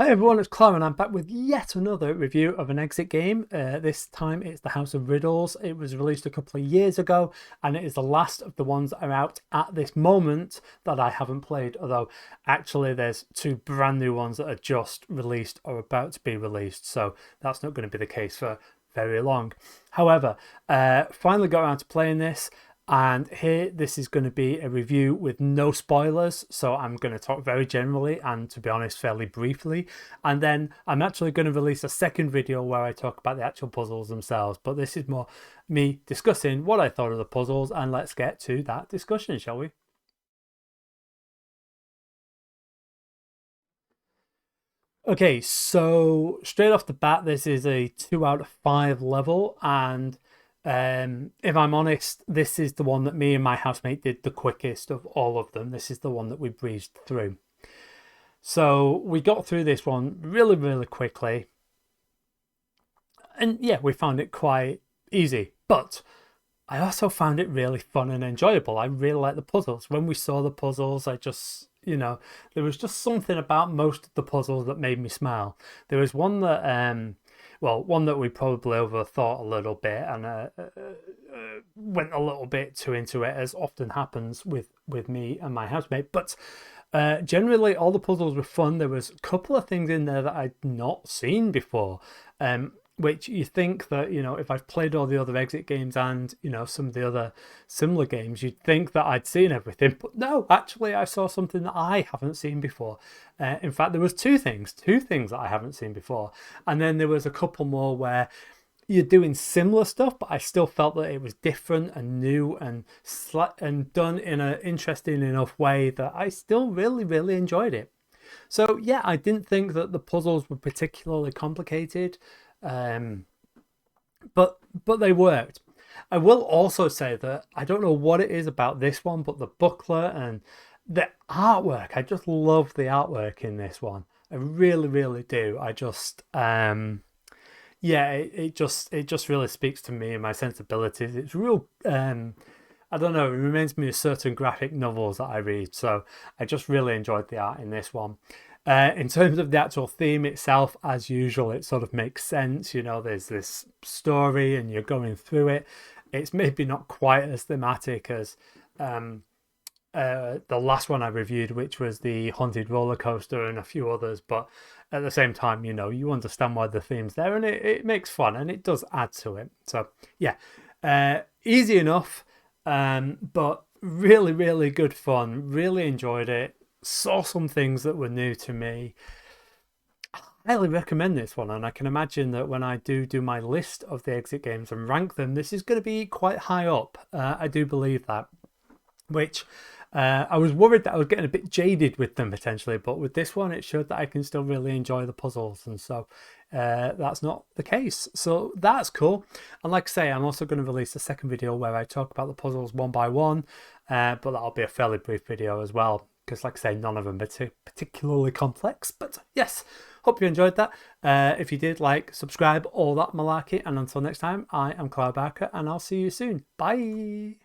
Hi everyone, it's Clara and I'm back with yet another review of an exit game. This time it's the House of Riddles. It was released a couple of years ago and it is the last of the ones that are out at this moment that I haven't played. Although actually there's two brand new ones that are just released or about to be released. So that's not going to be the case for very long. However, finally got around to playing this. And here, this is going to be a review with no spoilers. So I'm going to talk very generally and, to be honest, fairly briefly. And then I'm actually going to release a second video where I talk about the actual puzzles themselves. But this is more me discussing what I thought of the puzzles. And let's get to that discussion, shall we? Okay, so straight off the bat, this is a 2 out of 5 level, and if I'm honest, this is the one that me and my housemate did the quickest of all of them. This is the one that we breezed through. So we got through this one really, really quickly, and yeah, we found it quite easy. But I also found it really fun and enjoyable. I really like the puzzles. When we saw the puzzles, I just, there was just something about most of the puzzles that made me smile. There was one that, well, one that we probably overthought a little bit and went a little bit too into it, as often happens with me and my housemate. But generally, all the puzzles were fun. There was a couple of things in there that I'd not seen before. Which you think that, if I've played all the other exit games and, some of the other similar games, you'd think that I'd seen everything. But no, actually, I saw something that I haven't seen before. In fact, there was two things that I haven't seen before. And then there was a couple more where you're doing similar stuff, but I still felt that it was different and new and done in an interesting enough way that I still really, really enjoyed it. So yeah, I didn't think that the puzzles were particularly complicated. Um, but they worked. I will also say that I don't know what it is about this one, but the booklet and the artwork, I just love the artwork in this one. I really, really do. I just yeah, it just really speaks to me and my sensibilities. It's real I don't know, it reminds me of certain graphic novels that I read. So I just really enjoyed the art in this one. In terms of the actual theme itself, as usual, it sort of makes sense. There's this story and you're going through it. It's maybe not quite as thematic as the last one I reviewed, which was the Haunted Roller Coaster and a few others. But at the same time, you understand why the theme's there and it makes fun and it does add to it. So, yeah, easy enough, but really, really good fun. Really enjoyed it. Saw some things that were new to me. I highly recommend this one, and I can imagine that when I do my list of the exit games and rank them, this is going to be quite high up. I do believe that, which I was worried that I was getting a bit jaded with them potentially, but with this one it showed that I can still really enjoy the puzzles, and so that's not the case. So that's cool. And like I say, I'm also going to release a second video where I talk about the puzzles one by one, but that'll be a fairly brief video as well, because like I say, none of them are particularly complex. But yes, hope you enjoyed that. If you did, like, subscribe, all that malarkey. And until next time, I am Clara Barker and I'll see you soon. Bye.